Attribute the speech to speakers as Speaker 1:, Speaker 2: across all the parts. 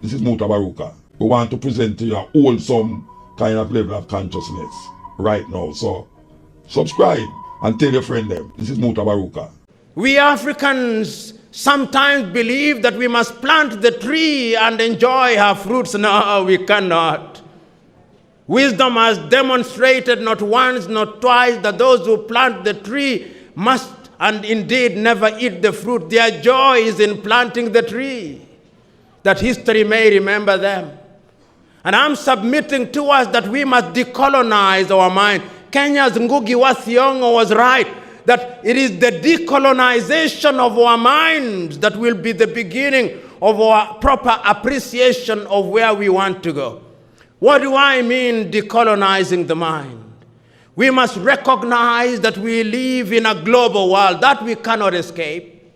Speaker 1: This is Mutabaruka. We want to present to you a wholesome kind of level of consciousness right now. So subscribe and tell your friend them. This is Mutabaruka.
Speaker 2: We Africans sometimes believe that we must plant the tree and enjoy her fruits. No, we cannot. Wisdom has demonstrated not once, not twice, that those who plant the tree must and indeed never eat the fruit. Their joy is in planting the tree, that history may remember them. And I'm submitting to us that we must decolonize our mind. Kenya's Ngugi wa Thiong'o was right, that it is the decolonization of our minds that will be the beginning of our proper appreciation of where we want to go. What do I mean decolonizing the mind? We must recognize that we live in a global world that we cannot escape.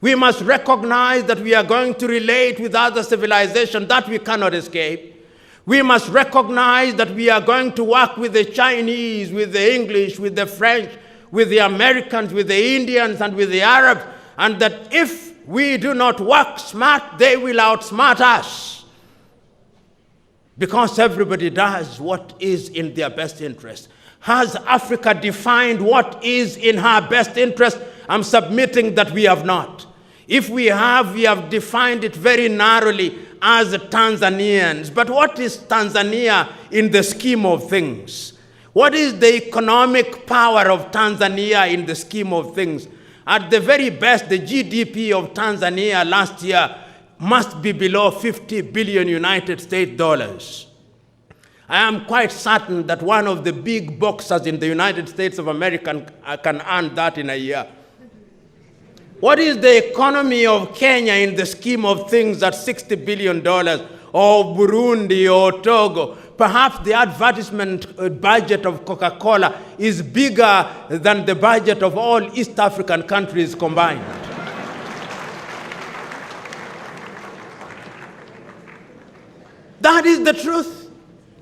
Speaker 2: We must recognize that we are going to relate with other civilizations that we cannot escape. We must recognize that we are going to work with the Chinese, with the English, with the French, with the Americans, with the Indians, and with the Arabs, and that if we do not work smart, they will outsmart us. Because everybody does what is in their best interest. Has Africa defined what is in her best interest? I'm submitting that we have not. If we have defined it very narrowly as Tanzanians. But what is Tanzania in the scheme of things? What is the economic power of Tanzania in the scheme of things? At the very best, the GDP of Tanzania last year must be below 50 billion United States dollars. I am quite certain that one of the big boxers in the United States of America can earn that in a year. What is the economy of Kenya in the scheme of things at $60 billion, or Burundi or Togo? Perhaps the advertisement budget of Coca-Cola is bigger than the budget of all East African countries combined. That is the truth.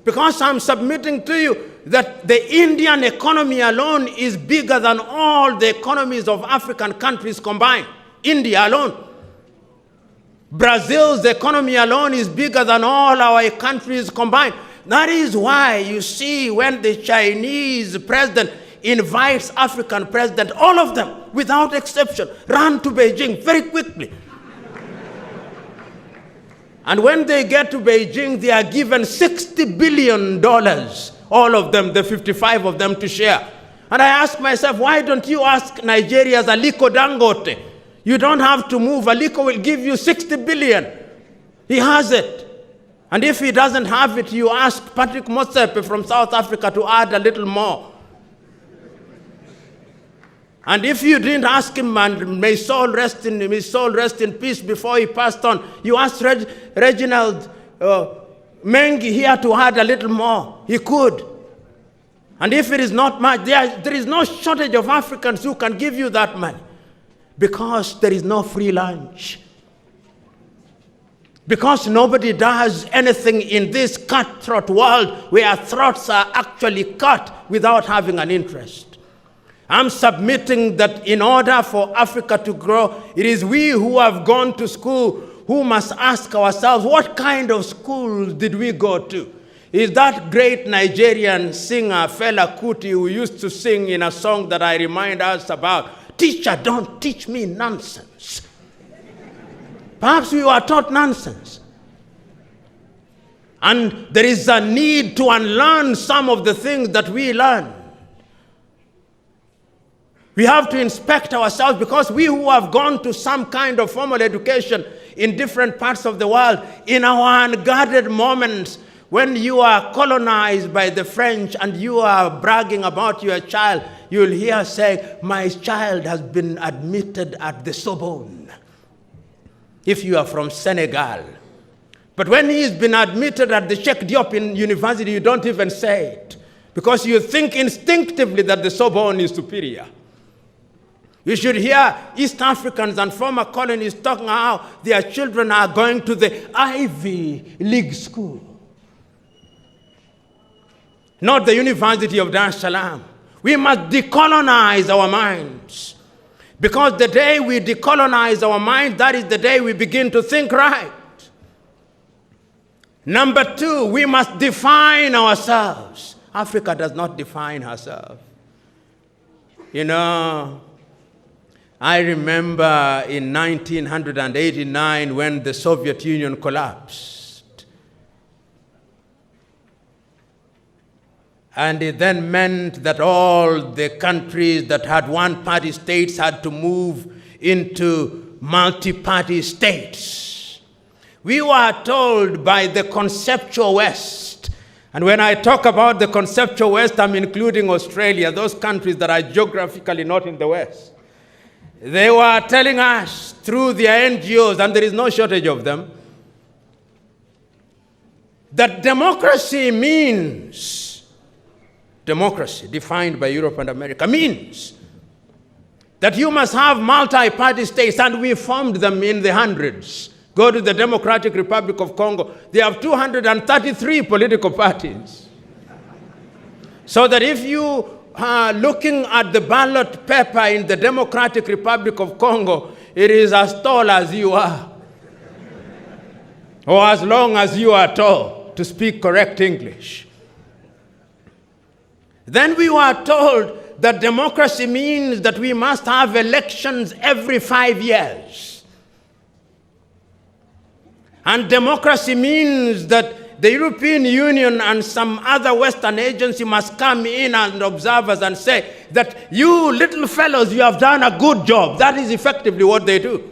Speaker 2: Because I'm submitting to you that the Indian economy alone is bigger than all the economies of African countries combined. India alone. Brazil's economy alone is bigger than all our countries combined. That is why you see when the Chinese president invites African president, all of them, without exception, run to Beijing very quickly. And when they get to Beijing, they are given $60 billion, all of them, the 55 of them, to share. And I ask myself, why don't you ask Nigeria's Aliko Dangote? You don't have to move. Aliko will give you 60 billion. He has it. And if he doesn't have it, you ask Patrick Motsepe from South Africa to add a little more. And if you didn't ask him, and may his soul rest in peace before he passed on, you asked Reginald Mengi here to add a little more. He could. And if it is not much, there is no shortage of Africans who can give you that money. Because there is no free lunch. Because nobody does anything in this cutthroat world where throats are actually cut without having an interest. I'm submitting that in order for Africa to grow, it is we who have gone to school who must ask ourselves, what kind of schools did we go to? Is that great Nigerian singer, Fela Kuti, who used to sing in a song that I remind us about, "Teacher, don't teach me nonsense." Perhaps we were taught nonsense. And there is a need to unlearn some of the things that we learn. We have to inspect ourselves, because we who have gone to some kind of formal education in different parts of the world, in our unguarded moments, when you are colonized by the French and you are bragging about your child, you'll hear saying, "My child has been admitted at the Sorbonne," if you are from Senegal. But when he's been admitted at the Cheikh Diop University, you don't even say it, because you think instinctively that the Sorbonne is superior. You should hear East Africans and former colonies talking how their children are going to the Ivy League school, not the University of Dar es Salaam. We must decolonize our minds. Because the day we decolonize our minds, that is the day we begin to think right. Number two, we must define ourselves. Africa does not define herself. You know, I remember in 1989 when the Soviet Union collapsed. And it then meant that all the countries that had one-party states had to move into multi-party states. We were told by the conceptual West, and when I talk about the conceptual West, I'm including Australia, those countries that are geographically not in the West. They were telling us through their NGOs, and there is no shortage of them, that democracy means, democracy defined by Europe and America, means that you must have multi-party states, and we formed them in the hundreds. Go to the Democratic Republic of Congo, they have 233 political parties. So that if you looking at the ballot paper in the Democratic Republic of Congo, it is as tall as you are, or as long as you are tall, to speak correct English. Then we were told that democracy means that we must have elections every 5 years. And democracy means that the European Union and some other Western agency must come in and observe us and say that you little fellows, you have done a good job. That is effectively what they do.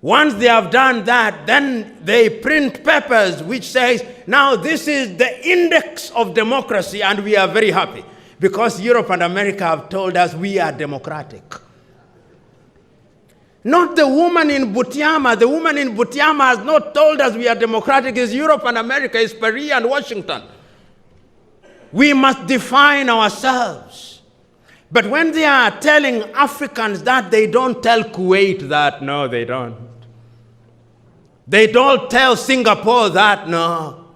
Speaker 2: Once they have done that, then they print papers which says, now this is the index of democracy, and we are very happy because Europe and America have told us we are democratic. Not the woman in Butiama. The woman in Butiama has not told us we are democratic. It's Europe and America, it's Paris and Washington. We must define ourselves. But when they are telling Africans that, they don't tell Kuwait that. No, they don't. They don't tell Singapore that. No.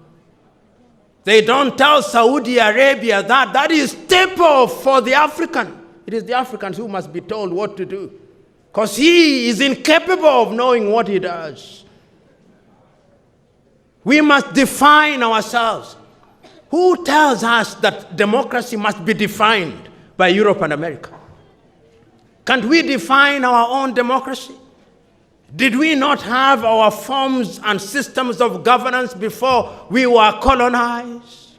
Speaker 2: They don't tell Saudi Arabia that. That is staple for the African. It is the Africans who must be told what to do, because he is incapable of knowing what he does. We must define ourselves. Who tells us that democracy must be defined by Europe and America? Can't we define our own democracy? Did we not have our forms and systems of governance before we were colonized?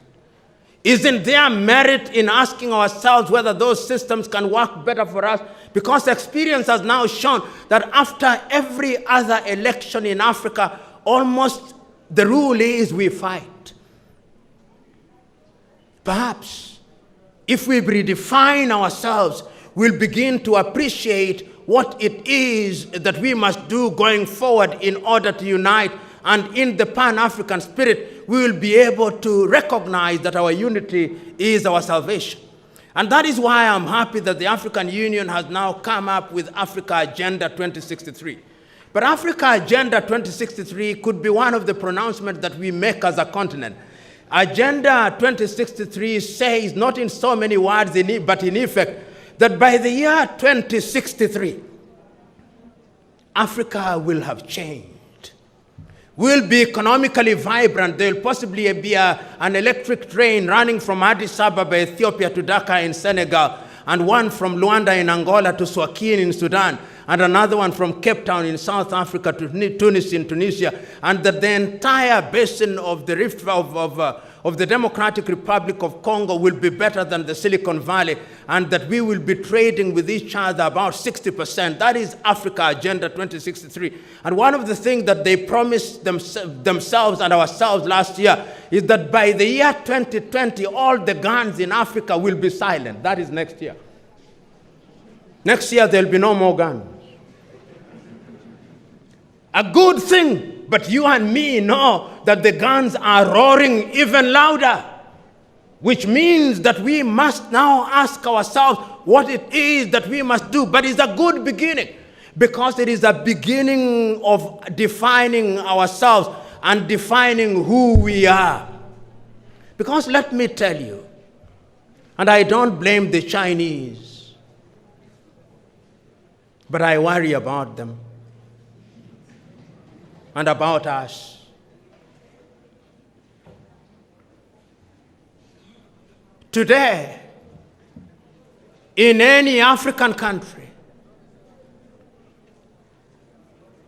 Speaker 2: Isn't there merit in asking ourselves whether those systems can work better for us? Because experience has now shown that after every other election in Africa, almost the rule is we fight. Perhaps if we redefine ourselves, we'll begin to appreciate what it is that we must do going forward in order to unite. And in the Pan-African spirit, we will be able to recognize that our unity is our salvation. And that is why I'm happy that the African Union has now come up with Africa Agenda 2063. But Africa Agenda 2063 could be one of the pronouncements that we make as a continent. Agenda 2063 says, not in so many words, but in effect, that by the year 2063, Africa will have changed. We'll be economically vibrant. There will possibly be an electric train running from Addis Ababa, Ethiopia to Dakar in Senegal, and one from Luanda in Angola to Swakien in Sudan, and another one from Cape Town in South Africa to Tunis in Tunisia, and that the entire basin of the rift of the Democratic Republic of Congo will be better than the Silicon Valley, and that we will be trading with each other about 60%. That is Africa Agenda 2063. And one of the things that they promised themselves and ourselves last year is that by the year 2020, all the guns in Africa will be silent. That is next year. Next year, there will be no more guns. A good thing, but you and me know that the guns are roaring even louder, which means that we must now ask ourselves what it is that we must do. But it's a good beginning, because it is a beginning of defining ourselves and defining who we are. Because let me tell you, and I don't blame the Chinese, but I worry about them. and about us. Today, in any African country,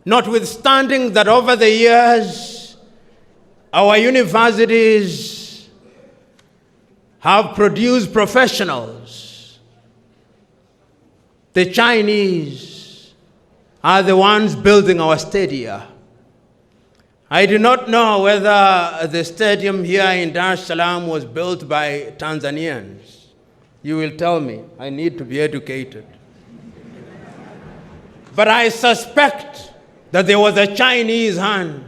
Speaker 2: notwithstanding that over the years, our universities have produced professionals, the Chinese are the ones building our stadia. I do not know whether the stadium here in Dar es Salaam was built by Tanzanians. You will tell me. I need to be educated. But I suspect that there was a Chinese hand.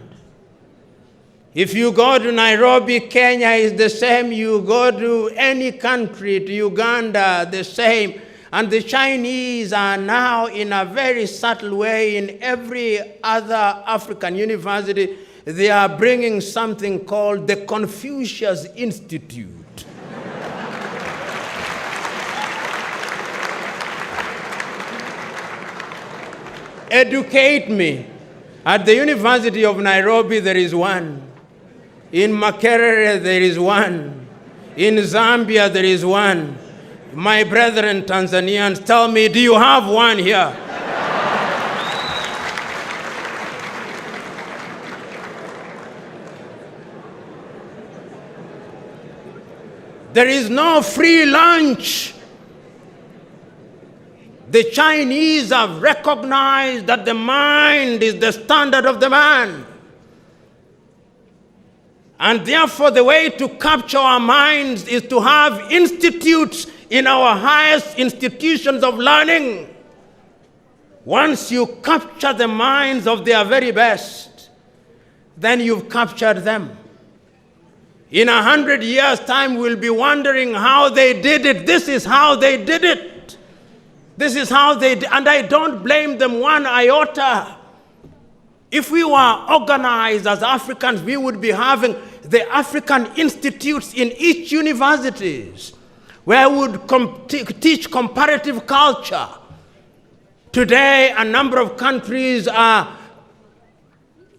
Speaker 2: If you go to Nairobi, Kenya is the same. You go to any country, to Uganda, the same. And the Chinese are now, in a very subtle way, in every other African university, they are bringing something called the Confucius Institute. Educate me. At the University of Nairobi, there is one. In Makerere, there is one. In Zambia, there is one. My brethren Tanzanians, tell me, do you have one here? There is no free lunch. The Chinese have recognized that the mind is the standard of the man. And therefore, the way to capture our minds is to have institutes in our highest institutions of learning. Once you capture the minds of their very best, then you've captured them. In 100 years' time, we'll be wondering how they did it. This is how they did it. This is how they did, and I don't blame them one iota. If we were organized as Africans, we would be having the African institutes in each universities, where we would teach comparative culture. Today, a number of countries are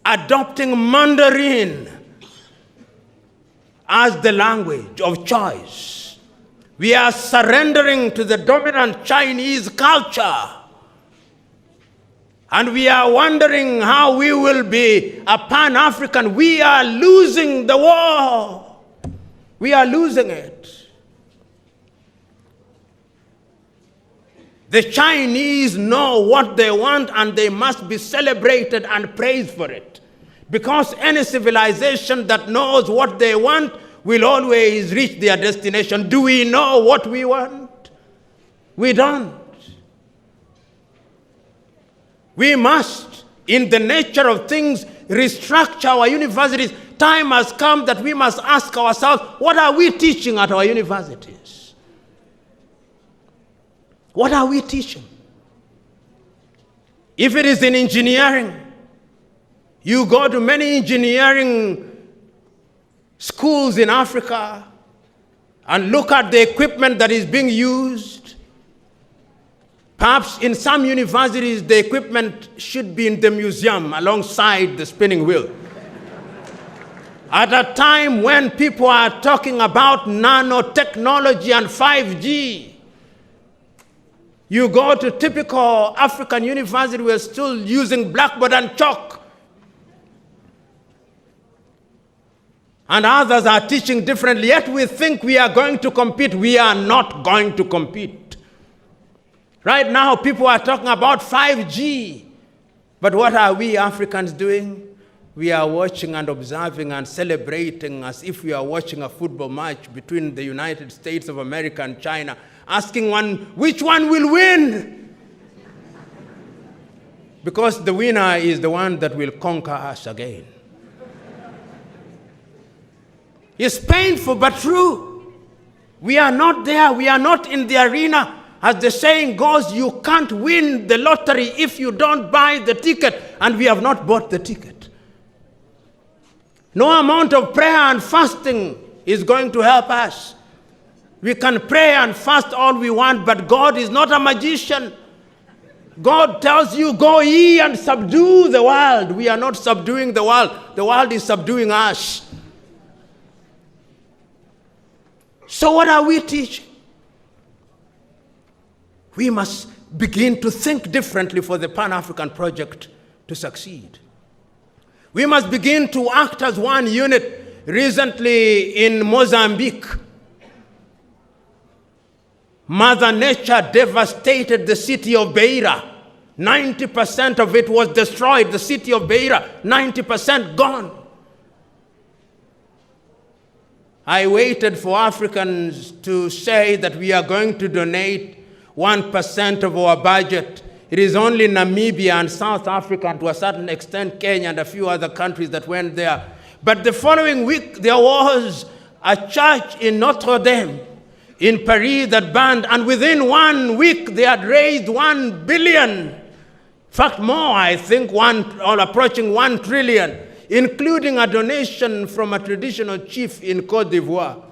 Speaker 2: adopting Mandarin as the language of choice. We are surrendering to the dominant Chinese culture. And we are wondering how we will be a Pan-African. We are losing the war. We are losing it. The Chinese know what they want, and they must be celebrated and praised for it. Because any civilization that knows what they want will always reach their destination. Do we know what we want? We don't. We must, in the nature of things, restructure our universities. Time has come that we must ask ourselves, what are we teaching at our universities? What are we teaching? If it is in engineering, you go to many engineering schools in Africa and look at the equipment that is being used. Perhaps in some universities, the equipment should be in the museum alongside the spinning wheel. At a time when people are talking about nanotechnology and 5G, you go to typical African university, we're still using blackboard and chalk. And others are teaching differently, yet we think we are going to compete. We are not going to compete. Right now, people are talking about 5G. But what are we Africans doing? We are watching and observing and celebrating as if we are watching a football match between the United States of America and China, asking which one will win? Because the winner is the one that will conquer us again. It's painful but true. We are not there. We are not in the arena. As the saying goes, you can't win the lottery if you don't buy the ticket, and we have not bought the ticket. No amount of prayer and fasting is going to help us. We can pray and fast all we want, but God is not a magician. God tells you, go ye and subdue the world. We are not subduing the world is subduing us. So what are we teaching? We must begin to think differently for the Pan-African project to succeed. We must begin to act as one unit. Recently in Mozambique, Mother Nature devastated the city of Beira. 90% of it was destroyed. The city of Beira, 90% gone. I waited for Africans to say that we are going to donate 1% of our budget. It is only Namibia and South Africa, and to a certain extent Kenya and a few other countries that went there. But the following week, there was a church in Notre Dame in Paris that burned, and within 1 week, they had raised 1 billion. In fact, more, I think, or approaching 1 trillion, including a donation from a traditional chief in Cote d'Ivoire,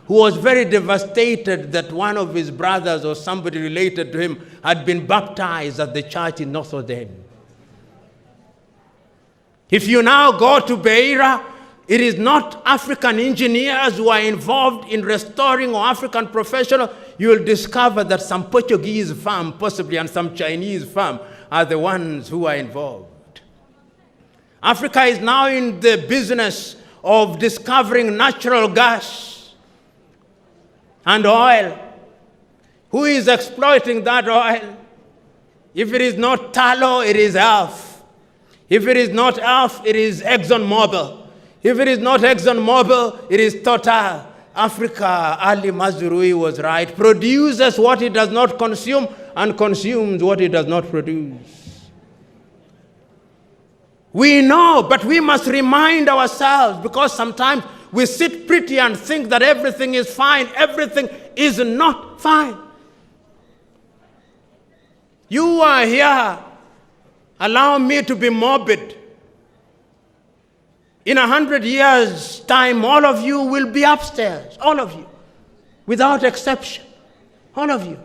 Speaker 2: who was very devastated that one of his brothers or somebody related to him had been baptized at the church in Notre Dame. If you now go to Beira, it is not African engineers who are involved in restoring, or African professionals. You will discover that some Portuguese firm, possibly, and some Chinese firm are the ones who are involved. Africa is now in the business of discovering natural gas and oil. Who is exploiting that oil? If it is not tallow, it is Elf. If it is not Elf, it is ExxonMobil. If it is not ExxonMobil, it is Total. Africa, Ali Mazrui was right, produces what it does not consume and consumes what it does not produce. We know, but we must remind ourselves, because sometimes we sit pretty and think that everything is fine. Everything is not fine. You are here. Allow me to be morbid. In 100 years' time, all of you will be upstairs. All of you. Without exception. All of you.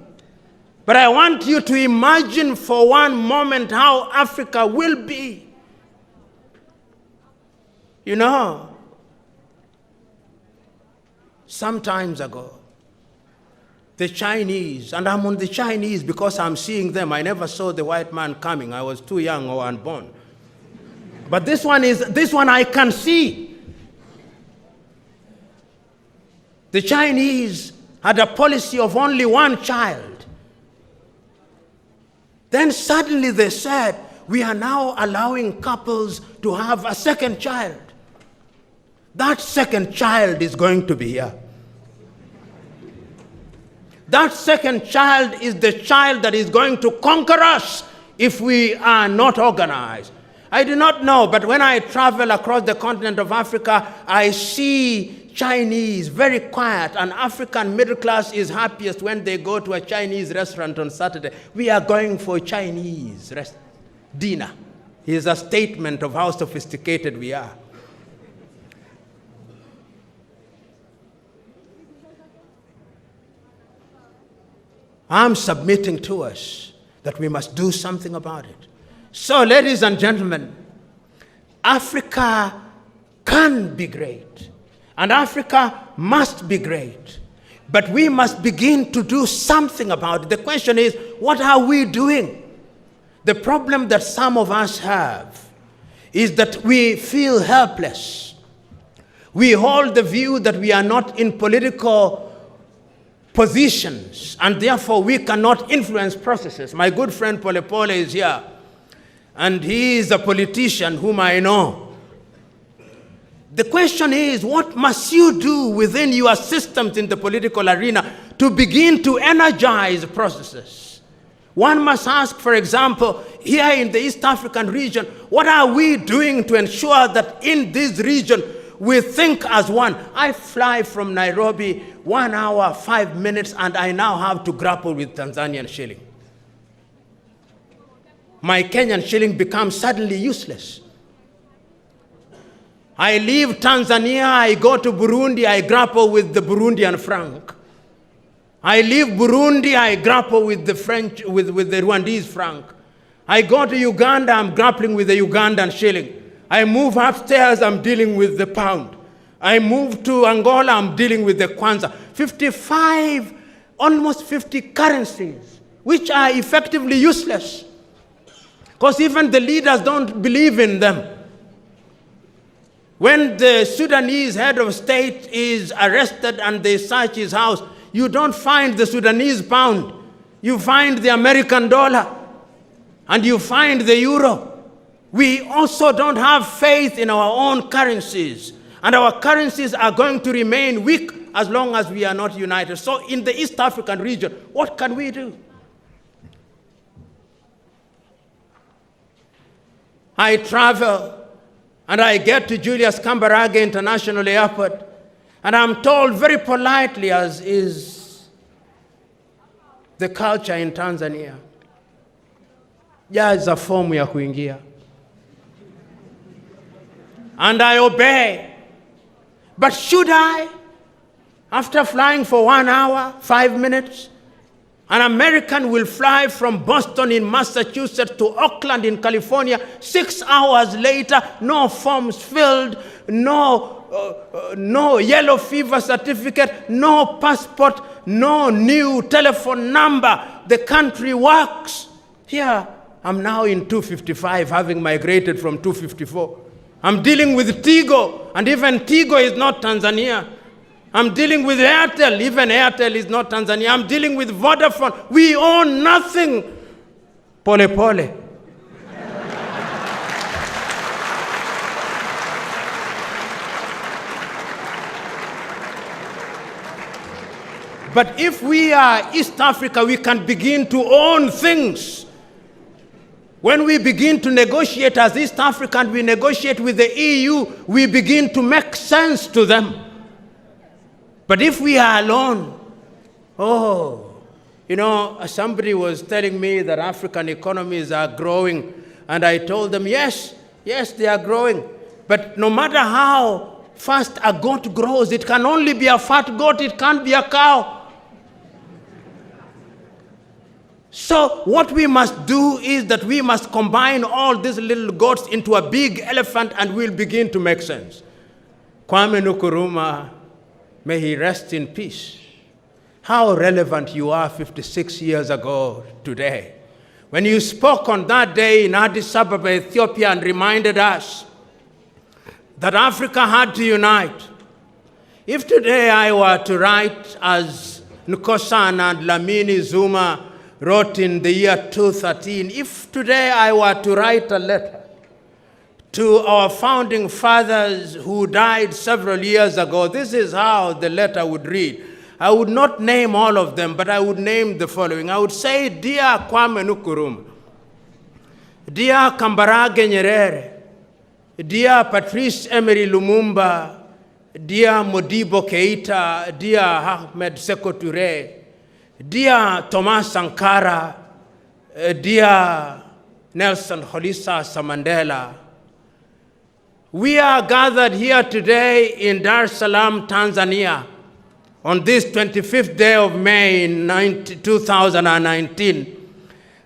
Speaker 2: But I want you to imagine for one moment how Africa will be. You know, some times ago, the Chinese, and I'm on the Chinese because I'm seeing them. I never saw the white man coming. I was too young or unborn. But this one I can see. The Chinese had a policy of only one child. Then suddenly they said, we are now allowing couples to have a second child. That second child is going to be here. That second child is the child that is going to conquer us if we are not organized. I do not know, but when I travel across the continent of Africa, I see Chinese very quiet, and African middle class is happiest when they go to a Chinese restaurant on Saturday. We are going for Chinese dinner. It is a statement of how sophisticated we are. I'm submitting to us that we must do something about it. So, ladies and gentlemen, Africa can be great, and Africa must be great, but we must begin to do something about it. The question is, what are we doing? The problem that some of us have is that we feel helpless. We hold the view that we are not in political positions, and therefore we cannot influence processes. My good friend Pole Pole is here, and he is a politician whom I know. The question is, what must you do within your systems in the political arena to begin to energize processes? One must ask, for example, here in the East African region, what are we doing to ensure that in this region we think as one? I fly from Nairobi 1 hour, 5 minutes, and I now have to grapple with Tanzanian shilling. My Kenyan shilling becomes suddenly useless. I leave Tanzania, I go to Burundi, I grapple with the Burundian franc. I leave Burundi, I grapple with the French, with the Rwandese franc. I go to Uganda, I'm grappling with the Ugandan shilling. I move upstairs, I'm dealing with the pound. I move to Angola, I'm dealing with the kwanza. 55, almost 50 currencies, which are effectively useless. Because even the leaders don't believe in them. When the Sudanese head of state is arrested and they search his house, you don't find the Sudanese pound. You find the American dollar. And you find the euro. We also don't have faith in our own currencies. And our currencies are going to remain weak as long as we are not united. So in the East African region, what can we do? I travel and I get to Julius Kambarage International Airport, and I'm told very politely, as is the culture in Tanzania, jaza fomu ya kuingia. And I obey. But should I, after flying for 1 hour, 5 minutes, an American will fly from Boston in Massachusetts to Oakland in California, 6 hours later, no forms filled, no yellow fever certificate, no passport, no new telephone number. The country works. Here, I'm now in 255, having migrated from 254. I'm dealing with Tigo, and even Tigo is not Tanzania. I'm dealing with Airtel, even Airtel is not Tanzania. I'm dealing with Vodafone. We own nothing. Pole pole. But if we are East Africa, we can begin to own things. When we begin to negotiate as East Africa and we negotiate with the EU, we begin to make sense to them. But if we are alone, somebody was telling me that African economies are growing, and I told them, yes, they are growing. But no matter how fast a goat grows, it can only be a fat goat, it can't be a cow. So what we must do is that we must combine all these little goats into a big elephant, and we'll begin to make sense. Kwame Nkrumah, may he rest in peace. How relevant you are 56 years ago today, when you spoke on that day in Addis Ababa, Ethiopia, and reminded us that Africa had to unite. If today I were to write, as Nkosana and Lamini Zuma wrote in the year 2013, if today I were to write a letter to our founding fathers who died several years ago, this is how the letter would read. I would not name all of them, but I would name the following. I would say, Dear Kwame Nkrumah, Dear Kambarage Nyerere, Dear Patrice Emery Lumumba, Dear Modibo Keita, Dear Ahmed Sékou Touré, Dear Thomas Sankara, Dear Nelson Holisa Mandela, we are gathered here today in Dar es Salaam, Tanzania, on this 25th day of May in 2019.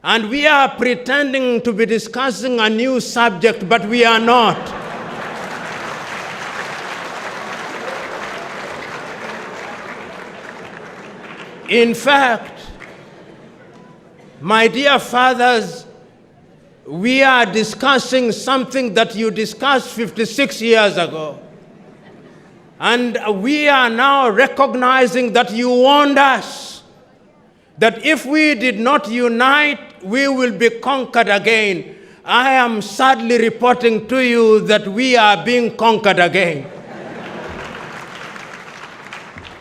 Speaker 2: And we are pretending to be discussing a new subject, but we are not. In fact, my dear fathers, we are discussing something that you discussed 56 years ago. And we are now recognizing that you warned us that if we did not unite, we will be conquered again. I am sadly reporting to you that we are being conquered again.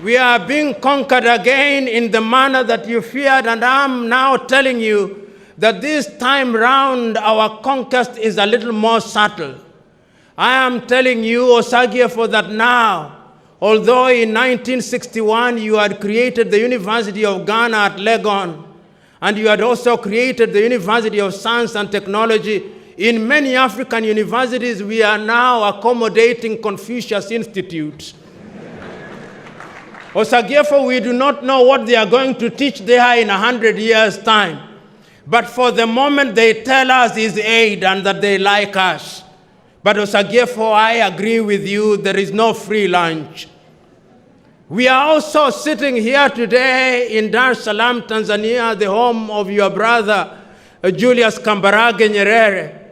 Speaker 2: We are being conquered again in the manner that you feared, and I'm now telling you that this time round our conquest is a little more subtle. I am telling you, Osagyefo, that now, although in 1961 you had created the University of Ghana at Legon, and you had also created the University of Science and Technology, in many African universities we are now accommodating Confucius Institutes. Osagyefo, we do not know what they are going to teach there in 100 years' time. But for the moment, they tell us is aid and that they like us. But Osagyefo, I agree with you, there is no free lunch. We are also sitting here today in Dar es Salaam, Tanzania, the home of your brother, Julius Kambarage Nyerere.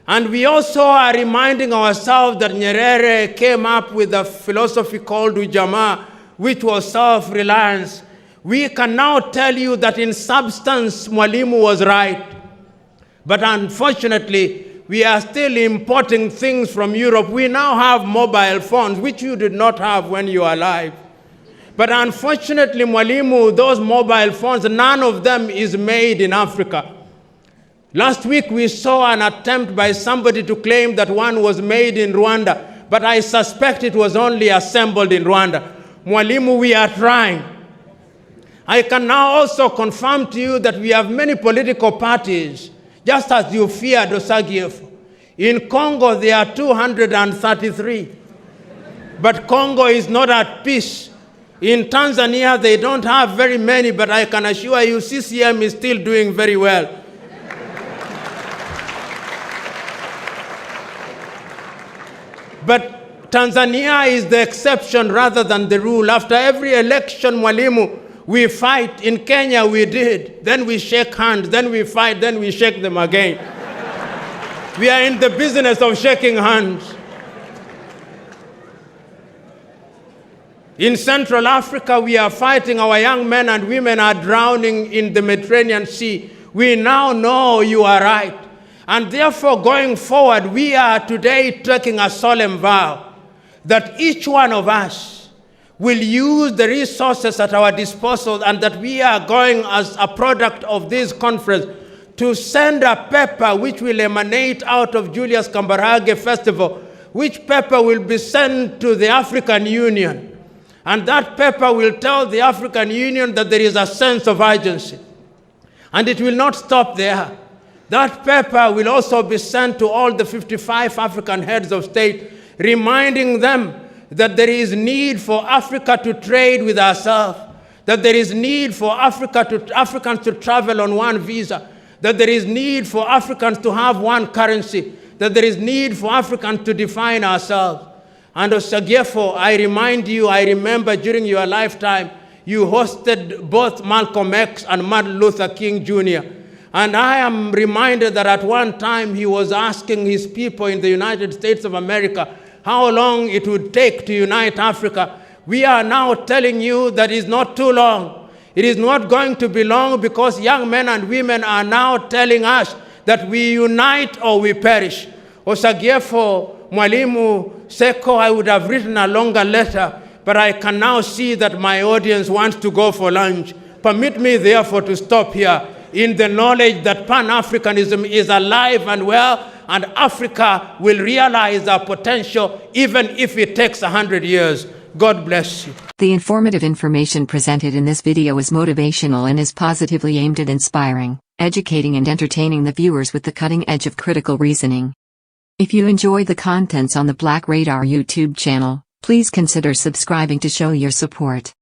Speaker 2: And we also are reminding ourselves that Nyerere came up with a philosophy called Ujamaa, which was self-reliance. We can now tell you that in substance, Mwalimu was right. But unfortunately, we are still importing things from Europe. We now have mobile phones, which you did not have when you were alive. But unfortunately, Mwalimu, those mobile phones, none of them is made in Africa. Last week, we saw an attempt by somebody to claim that one was made in Rwanda, but I suspect it was only assembled in Rwanda. Mwalimu, we are trying. I can now also confirm to you that we have many political parties, just as you feared Osagyefo. In Congo, there are 233. But Congo is not at peace. In Tanzania, they don't have very many, but I can assure you CCM is still doing very well. But Tanzania is the exception rather than the rule. After every election, Mwalimu, we fight. In Kenya, we did. Then we shake hands. Then we fight. Then we shake them again. We are in the business of shaking hands. In Central Africa, we are fighting. Our young men and women are drowning in the Mediterranean Sea. We now know you are right. And therefore, going forward, we are today taking a solemn vow that each one of us will use the resources at our disposal, and that we are going as a product of this conference to send a paper which will emanate out of Julius Kambarage Festival, which paper will be sent to the African Union. And that paper will tell the African Union that there is a sense of urgency. And it will not stop there. That paper will also be sent to all the 55 African heads of state, reminding them that there is need for Africa to trade with ourselves, that there is need for Africans to travel on one visa, that there is need for Africans to have one currency, that there is need for Africans to define ourselves. And Osagyefo, I remind you, I remember during your lifetime, you hosted both Malcolm X and Martin Luther King Jr. And I am reminded that at one time he was asking his people in the United States of America how long it would take to unite Africa. We are now telling you that it's not too long. It is not going to be long, because young men and women are now telling us that we unite or we perish. Osagyefo, Mwalimu, Seko, I would have written a longer letter, but I can now see that my audience wants to go for lunch. Permit me, therefore, to stop here in the knowledge that Pan-Africanism is alive and well, and Africa will realize our potential even if it takes 100 years. God bless you.
Speaker 3: The informative information presented in this video is motivational and is positively aimed at inspiring, educating and entertaining the viewers with the cutting edge of critical reasoning. If you enjoy the contents on the Black Radar YouTube channel, please consider subscribing to show your support.